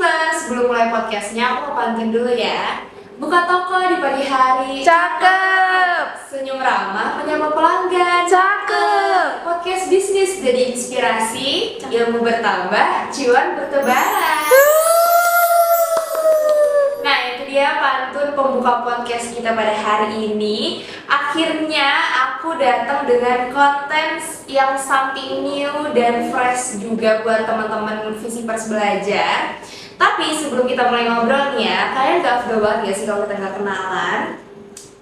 Visipers, sebelum mulai podcastnya aku mau pantun dulu ya. Buka toko di pagi hari, Cakep. senyum ramah menyapa pelanggan, Cakep. podcast bisnis jadi inspirasi, ilmu bertambah, cuan bertebaran. Nah itu dia pantun pembuka podcast kita pada hari ini. Akhirnya aku datang dengan konten yang something new dan fresh juga buat teman-teman Visipers belajar. Tapi sebelum kita mulai ngobrol nih ya, kalian gak afdol banget gak sih kalau kita gak kenalan?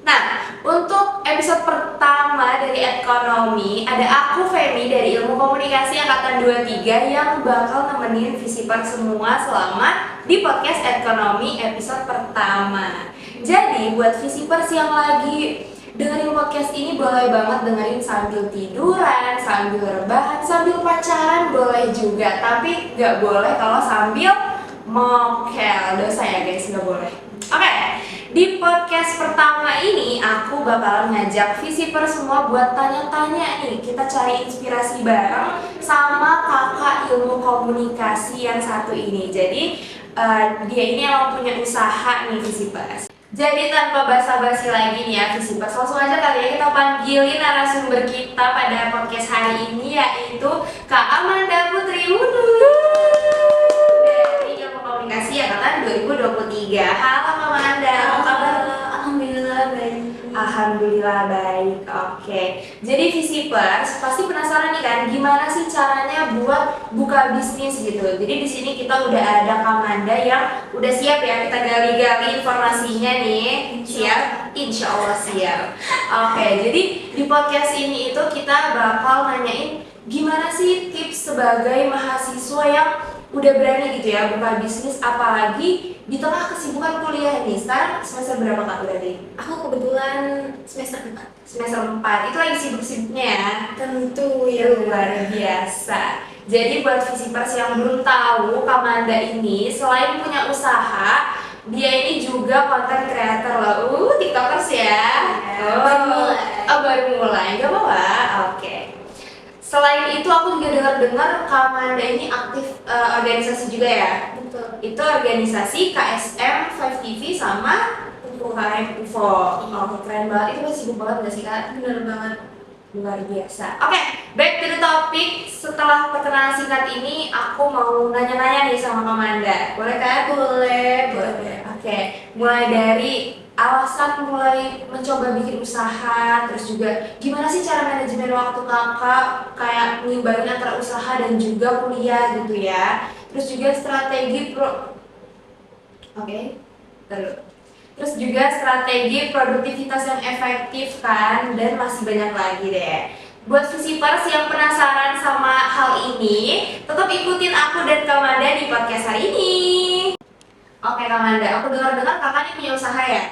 Nah, untuk episode pertama dari Ekonomi, ada aku Femi dari Ilmu Komunikasi Angkatan 23 yang bakal nemenin Visipers semua selama di podcast Ekonomi episode pertama. Jadi buat Visipers yang lagi dengerin podcast ini boleh banget dengerin sambil tiduran, sambil rebahan, sambil pacaran boleh juga. Tapi gak boleh kalau sambil mokel, dosa ya guys, gak boleh. Oke. Di podcast pertama ini aku bakalan ngajak Visipers semua buat tanya-tanya nih. Kita cari inspirasi bareng sama kakak ilmu komunikasi yang satu ini. Jadi dia ini emang punya usaha nih Visipers. Jadi tanpa basa-basi lagi nih ya Visipers, langsung aja kali ya kita panggilin narasumber kita pada podcast hari ini, yaitu Kak Amanda Putri Wundu dari Ilmu Komunikasi Angkatan 2023. Halo Kak Amanda, apa kabar? Alhamdulillah baik. Alhamdulillah baik. Oke. Jadi Visipers pasti penasaran nih kan, gimana sih caranya buat buka bisnis gitu. Jadi di sini kita udah ada Kak Amanda yang udah siap ya, kita gali-gali informasinya nih. Siap? Insya Allah siap. Oke. Jadi di podcast ini itu kita bakal nanyain gimana sih tips sebagai mahasiswa yang udah berani gitu ya buka bisnis, apalagi di tengah kesibukan kuliah nih. Sekarang semester berapa Kak berarti? Aku kebetulan semester 4. Semester 4, itu lagi sibuk-sibuknya ya? Tentu ya. Luar biasa. Jadi buat Visipers yang belum tahu, Kak Amanda ini selain punya usaha, dia ini juga content creator loh. TikTokers ya? Baru mulai. Oh baru mulai, gak apa-apa? Oke. Selain itu aku juga dengar Kak Amanda ini aktif organisasi juga ya? Betul. Itu organisasi KSM 5TV sama UKM UFO. Oh, keren banget. Itu masih sibuk banget gak sih Kak? Bener banget. Luar biasa. Oke, back to the topic. Setelah perkenalan singkat ini, aku mau nanya-nanya nih sama Kak Amanda. Boleh kan? Boleh, boleh. Oke, mulai dari alasan mulai mencoba bikin usaha, terus juga gimana sih cara manajemen waktu kakak kayak ngimbangin antara usaha dan juga kuliah gitu ya. Terus juga strategi Terus juga strategi produktivitas yang efektif kan, dan masih banyak lagi deh. Buat Visipers yang penasaran sama hal ini, tetap ikutin aku dan Kak Amanda di podcast hari ini. Oke Kak Amanda, aku dengar-dengar kakak ini punya usaha ya?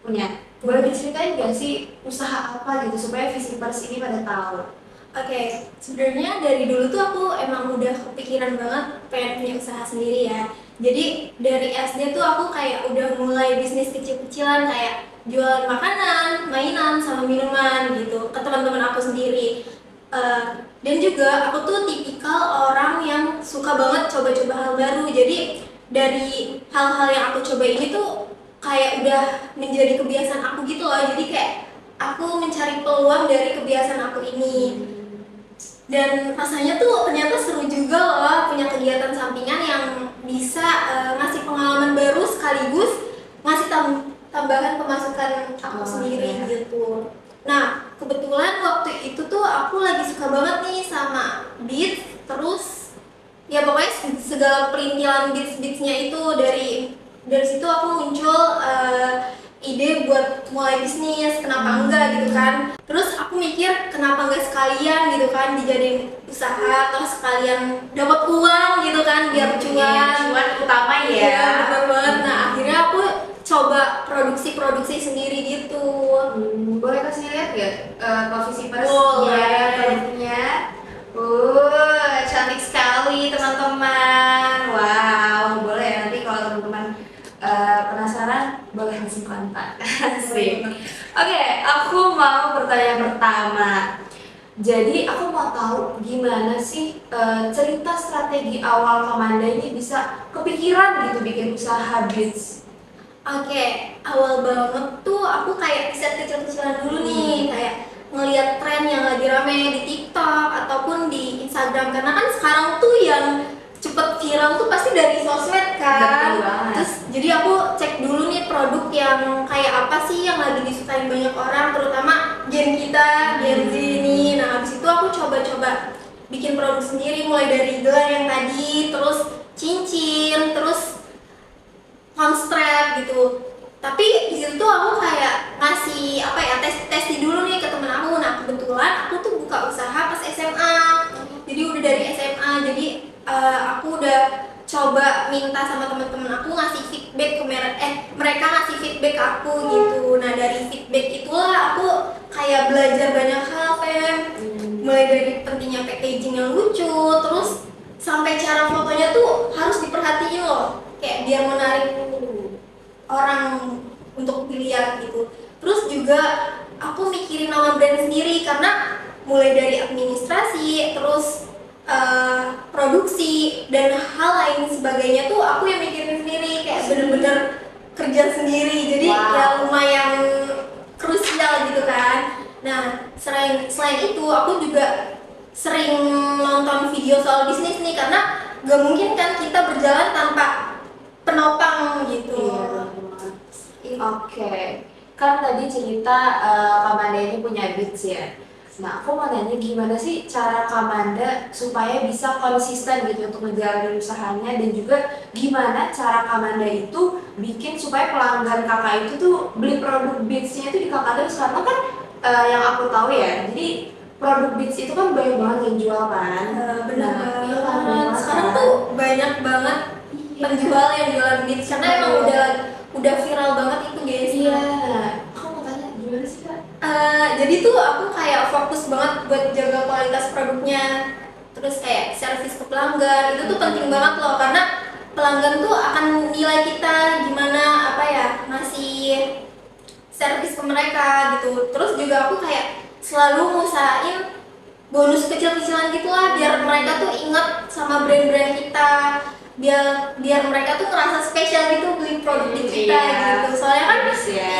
Punya. Boleh diceritain gak sih usaha apa gitu supaya Visipers ini pada tahu? Oke, sebenarnya dari dulu tuh aku emang udah kepikiran banget pengen punya usaha sendiri ya. Jadi dari SD tuh aku kayak udah mulai bisnis kecil-kecilan kayak jualan makanan, mainan, sama minuman gitu ke teman-teman aku sendiri. Dan juga aku tuh tipikal orang yang suka banget coba-coba hal baru. Jadi dari hal-hal yang aku coba ini tuh kayak udah menjadi kebiasaan aku gitu loh. Jadi kayak aku mencari peluang dari kebiasaan aku ini. Dan rasanya tuh ternyata seru juga loh punya kegiatan sampingan yang bisa ngasih pengalaman baru sekaligus ngasih tambahan pemasukan aku sendiri gitu. Nah, kebetulan waktu itu tuh aku lagi suka banget nih sama beats, terus ya pokoknya segala perintilan beats-beatsnya itu dari situ aku muncul ide buat mulai bisnis, kenapa enggak gitu kan. Terus aku mikir kenapa enggak sekalian gitu kan dijadiin usaha atau sekalian dapat uang gitu kan biar Cuan utama ya. Iya, benar banget. Nah, akhirnya aku coba produksi sendiri gitu. Boleh kasih lihat gak kalau Visipers Boleh. gimana produknya? Cantik sekali teman-teman. Wow, boleh ya nanti kalau teman-teman penasaran boleh langsung kontak. Asik. Oke, aku mau pertanyaan pertama. Jadi aku mau tahu gimana sih cerita strategi awal Kak Amanda ini bisa kepikiran gitu bikin usaha beats? Oke, awal banget tuh aku kayak riset kecil-kecilan dulu nih, kayak ngeliat tren yang lagi rame di TikTok ataupun di Instagram, karena kan sekarang tuh yang cepet viral tuh pasti dari sosmed kan. Betul banget. Terus jadi aku cek dulu nih produk yang kayak apa sih yang lagi disukain banyak orang, terutama gen kita, Gen Z ini. Nah habis itu aku coba-coba bikin produk sendiri, mulai dari gelang yang tadi, terus cincin, terus strap gitu. Tapi di situ tuh aku kayak ngasih apa ya, tes dulu nih ke temen aku. Nah kebetulan aku tuh buka usaha pas SMA, jadi udah dari SMA. Jadi aku udah coba minta sama temen-temen aku ngasih feedback ke mereka ngasih feedback ke aku gitu. Nah dari feedback itulah aku kayak belajar banyak hal, Fem. Mulai dari pentingnya packaging yang lucu, terus sampai cara fotonya tuh harus diperhatiin loh, kayak biar menarik orang untuk dilihat gitu. Terus juga aku mikirin nama brand sendiri, karena mulai dari administrasi, terus produksi dan hal lain sebagainya tuh aku yang mikirin sendiri, kayak bener-bener kerja sendiri. Jadi ya lumayan krusial gitu kan. Nah selain itu aku juga sering nonton video soal bisnis nih, karena gak mungkin kan kita berjalan tanpa penopang gitu. Oke, kan tadi cerita Kamanda ini punya beats ya. Nah, aku mau nanya gimana sih cara Kamanda supaya bisa konsisten gitu untuk menjalani usahanya, dan juga gimana cara Kamanda itu bikin supaya pelanggan kakak itu tuh beli produk beatsnya itu di kakak terus, karena kan yang aku tahu ya, jadi produk beats itu kan banyak banget yang jual kan. Benar iya kan, banget. banyak Sekarang kan. tuh banyak banget penjual yang jualan beats, karena emang udah viral banget itu guys. Iya, aku mau tanya gimana sih Kak? Jadi tuh aku kayak fokus banget buat jaga kualitas produknya, terus kayak servis ke pelanggan itu tuh penting banget loh, karena pelanggan tuh akan nilai kita gimana apa ya ngasih servis ke mereka gitu. Terus juga aku kayak selalu ngusahain bonus kecil-kecilan gitulah, biar mereka tuh inget sama brand-brand kita, biar mereka tuh ngerasa spesial gitu beli produk di kita gitu. Soalnya kan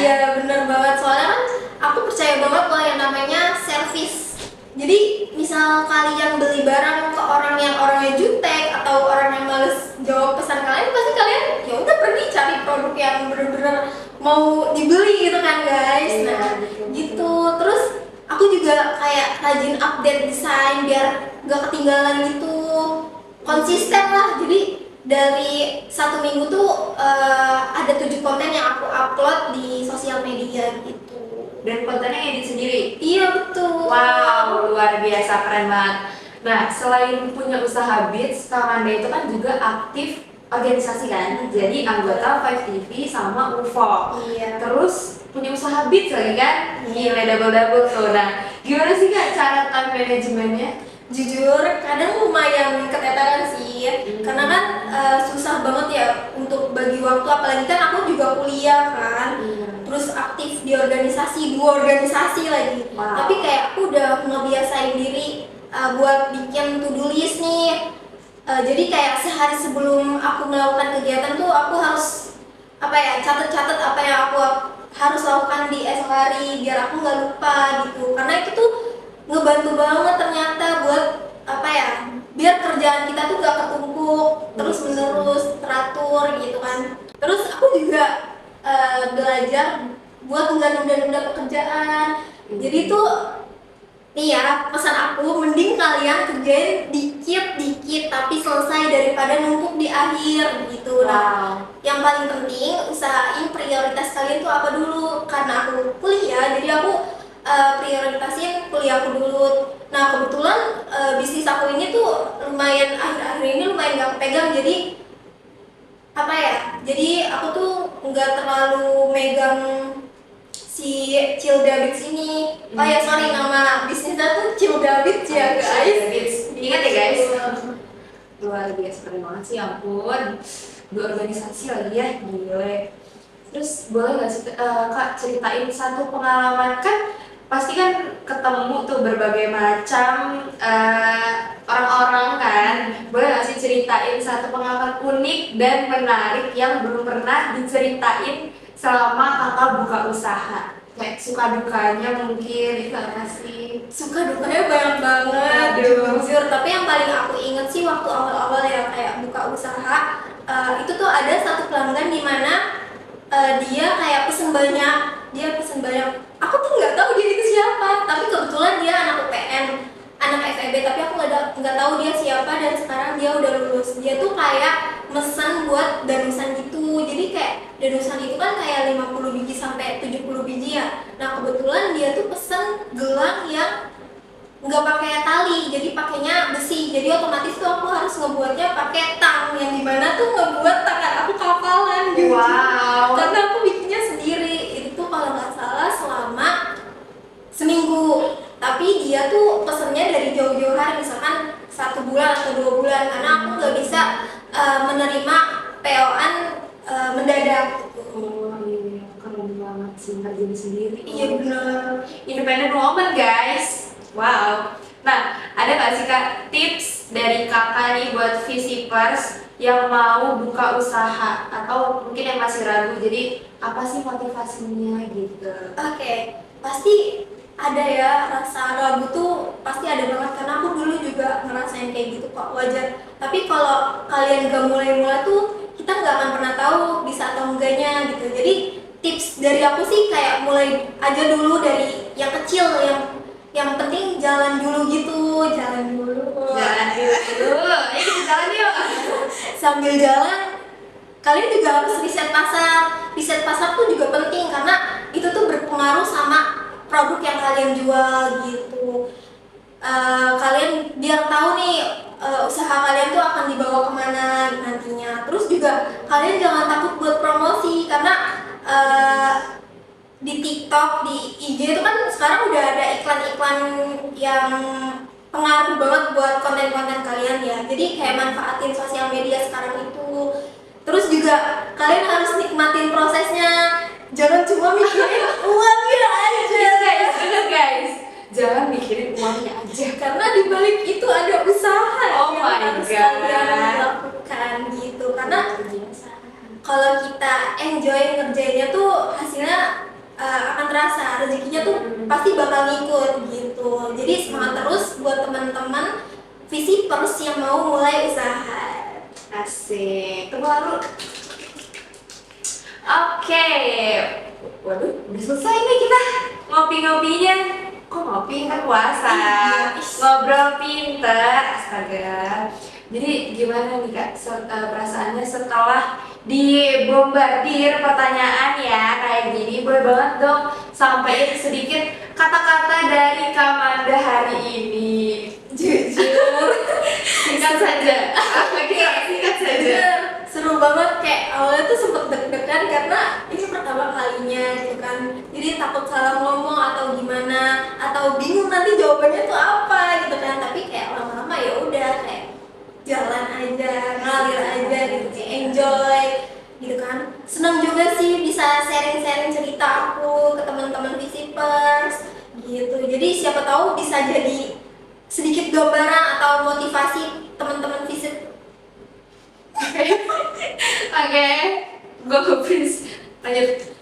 iya bener banget, soalnya kan aku percaya banget loh yang namanya servis. Jadi misal kalian beli barang ke orang yang orangnya jutek atau orang yang males jawab pesan kalian, pasti kalian ya udah pergi cari produk yang bener-bener mau dibeli gitu kan guys. Nah gitu. Terus aku juga kayak rajin update desain biar gak ketinggalan gitu, konsisten lah. Jadi dari 1 minggu tuh ada 7 konten yang aku upload di sosial media gitu. Dan kontennya edit sendiri? Iya betul. Wow, luar biasa, keren banget. Nah, selain punya usaha beats, Kamanda itu kan juga aktif organisasi kan, jadi anggota 5TV sama UFO. Iya. Terus punya usaha beats lagi kan? Gila, double-double tuh. Nah, gimana sih Kak cara time manajemennya? Jujur kadang lumayan keteteran sih, karena kan susah banget ya untuk bagi waktu, apalagi kan aku juga kuliah kan, terus aktif di organisasi, 2 organisasi lagi. Tapi kayak aku udah ngebiasain diri buat bikin to-do list nih. Jadi kayak sehari sebelum aku melakukan kegiatan tuh aku harus apa ya, catat-catat apa yang aku harus lakukan di esok hari biar aku nggak lupa gitu. Karena itu tuh ngebantu banget ternyata buat apa ya, biar kerjaan kita tuh gak ketumpuk terus menerus, teratur gitu kan. Terus aku juga belajar buat nggak nunda-nunda pekerjaan. Jadi tuh nih ya, pesan aku, mending kalian kerjain dikit-dikit tapi selesai daripada numpuk di akhir gitu. Nah, yang paling penting usahain prioritas kalian tuh apa dulu. Karena aku kuliah, jadi aku prioritasin kuliahku dulu. Nah kebetulan bisnis aku ini tuh lumayan akhir-akhir ini lumayan gak kepegang, jadi apa ya, jadi aku tuh nggak terlalu megang si Cilda Beats ini. Oh ya sorry, nama bisnisnya tuh Cilda Beats ya guys. Ingat ya guys. Luar biasa, keren banget sih, ampun. 2 organisasi lagi ya, gile. Terus boleh nggak sih Kak ceritain satu pengalaman, kan pasti kan ketemu tuh berbagai macam orang-orang kan. Boleh nggak sih ceritain satu pengalaman unik dan menarik yang belum pernah diceritain selama kakak buka usaha? Kayak suka dukanya mungkin itu apa sih? Suka dukanya banyak banget, Aduh. jujur. Tapi yang paling aku inget sih waktu awal-awal ya kayak buka usaha, itu tuh ada satu pelanggan di mana dia kayak pesen banyak, aku tuh nggak tahu dia itu siapa, tapi kebetulan dia anak UPN, anak FEB, tapi aku nggak tahu dia siapa, dan sekarang dia udah lulus. Dia tuh kayak mesen buat danusan gitu, jadi kayak danusan itu kan kayak 50 biji sampai 70 biji ya. Nah kebetulan dia tuh pesen gelang yang nggak pakai tali, jadi pakainya besi, jadi otomatis tuh aku harus ngebuatnya pakai tang, yang dimana tuh ngebuat tangan aku kapalan jujur. Wow. Karena aku bikinnya sendiri, itu tuh kalau nggak salah selama seminggu. Tapi dia tuh pesennya dari jauh-jauh hari, misalkan 1 bulan atau 2 bulan, karena aku nggak bisa menerima PO-an mendadak. Oh iya, keren banget sih nggak jadi sendiri. Iya benar. Independent woman guys. Wow. Nah, ada nggak sih kak tips dari kakak nih buat visipers yang mau buka usaha atau mungkin yang masih ragu? Jadi apa sih motivasinya gitu? Oke, pasti ada ya rasa ragu tuh, pasti ada banget, karena aku dulu juga ngerasain kayak gitu kok, wajar. Tapi kalau kalian gak mulai-mulai tuh kita nggak akan pernah tahu bisa atau enggaknya gitu. Jadi tips dari aku sih kayak mulai aja dulu dari yang kecil, yang penting jalan dulu gitu, jalan dulu. Jalan dulu. Ayo kita jalan yuk. Sambil jalan kalian juga harus riset pasar. Riset pasar tuh juga penting karena itu tuh berpengaruh sama produk yang kalian jual gitu. Kalian biar tahu nih usaha kalian tuh akan dibawa kemana nantinya. Terus juga kalian jangan takut buat promosi, karena di TikTok, di IG itu kan sekarang udah ada iklan-iklan yang pengaruh banget buat konten-konten kalian ya. Jadi kayak manfaatin sosial media sekarang itu. Terus juga kalian harus nikmatin prosesnya. Jangan cuma mikirin uangnya aja. Yes, guys, bener guys. Jangan mikirin uangnya aja. Karena di balik itu ada usaha Oh yang my harus God. kalian lakukan gitu. Karena kalau kita enjoy ngerjainnya tuh hasilnya akan terasa, rezekinya tuh pasti bakal ngikut gitu. Jadi semangat terus buat teman-teman visipers yang mau mulai usaha. Asik. Tunggu lalu. Oke. Waduh, udah selesai nih kita ngopi-ngopinya. Kok ngopi kan puasa? Iya. Ngobrol pinter, astaga. Jadi gimana nih kak perasaannya setelah dibombardir pertanyaan ya kayak gini? Boleh banget dong sampaikan sedikit kata-kata dari Kamanda hari ini. Jujur, singkat saja. Oke, singkat saja. Bener, seru banget, kayak awalnya tuh sempet deg-degan karena ini pertama kalinya gitu kan. Jadi takut salah ngomong atau gimana, atau bingung nanti jawabannya tuh apa gitu kan. Tapi kayak lama-lama ya udah kayak jalan aja, ngalir aja gitu, kayak enjoy gitu kan. Senang juga sih bisa sharing-sharing cerita aku ke teman-teman visipers gitu. Jadi siapa tahu bisa jadi sedikit gambaran atau motivasi teman-teman visit. Oke, gue please lanjut.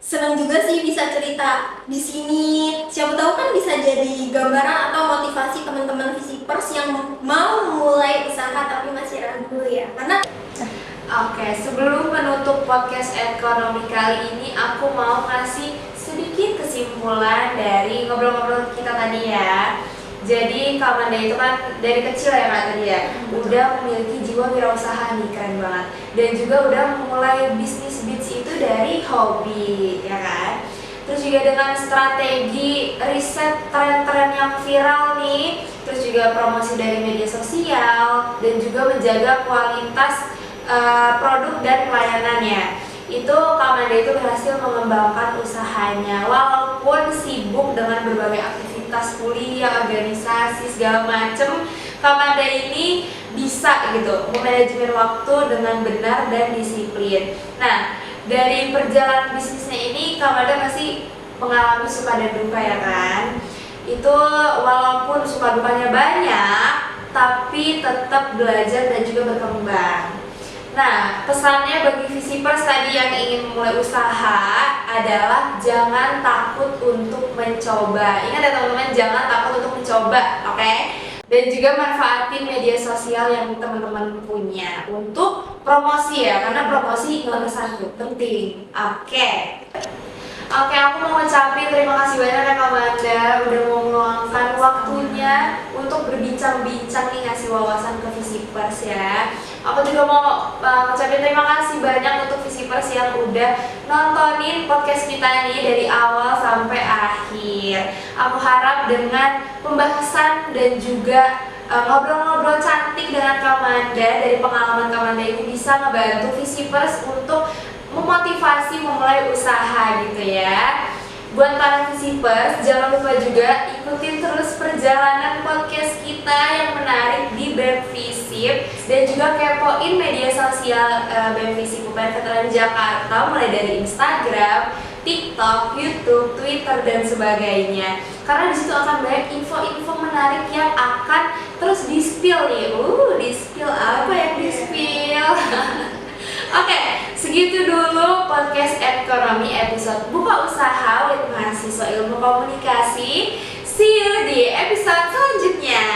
Senang juga sih bisa cerita di sini. Siapa tahu kan bisa jadi gambaran atau motivasi teman-teman visipers yang mau mulai usaha tapi masih ragu ya. Karena Oke, sebelum menutup podcast ekonomi kali ini, aku mau kasih sedikit kesimpulan dari ngobrol-ngobrol kita tadi ya. Jadi Kamanda itu kan dari kecil ya kak tadi ya, udah memiliki jiwa wirausaha nih, keren banget. Dan juga udah mulai bisnis beats itu dari hobi, ya kan. Terus juga dengan strategi riset tren-tren yang viral nih, terus juga promosi dari media sosial, dan juga menjaga kualitas produk dan pelayanannya. Itu Kamanda itu berhasil mengembangkan usahanya walaupun sibuk dengan berbagai aktivitas kuliah, organisasi, segala macem. Kamanda ini bisa gitu memanajemen waktu dengan benar dan disiplin. Nah, dari perjalanan bisnisnya ini Kamanda pasti mengalami suka dan duka ya kan. Itu walaupun suka dukanya banyak, tapi tetap belajar dan juga berkembang. Nah, pesannya bagi Visipers tadi yang ingin memulai usaha adalah jangan takut untuk mencoba. Ingat ya teman-teman, jangan takut untuk mencoba, oke? Dan juga manfaatin media sosial yang teman-teman punya untuk promosi ya, karena promosi nomor satu penting. Oke, aku mau ngucapin terima kasih banyak ya Kak Manda udah mau meluangkan waktunya untuk berbincang-bincang nih, ngasih wawasan ke Visipers ya. Aku juga mau ngucapin terima kasih banyak untuk Visipers yang udah nontonin podcast kita nih dari awal sampai akhir. Aku harap dengan pembahasan dan juga ngobrol-ngobrol cantik dengan Kak Manda dari pengalaman Kak Manda ini bisa ngebantu Visipers untuk memotivasi memulai usaha gitu ya. Buat para Visipers, jangan lupa juga ikutin terus perjalanan podcast kita yang menarik di BEM Visip dan juga kepoin media sosial BEM Visip UPN Veteran Jakarta mulai dari Instagram, TikTok, YouTube, Twitter dan sebagainya. Karena di situ akan banyak info-info menarik yang akan terus di-spill nih. Di-spill apa yang di-spill? Oke, segitu dulu podcast ekonomi episode buka usaha with mahasiswa ilmu komunikasi. See you di episode selanjutnya.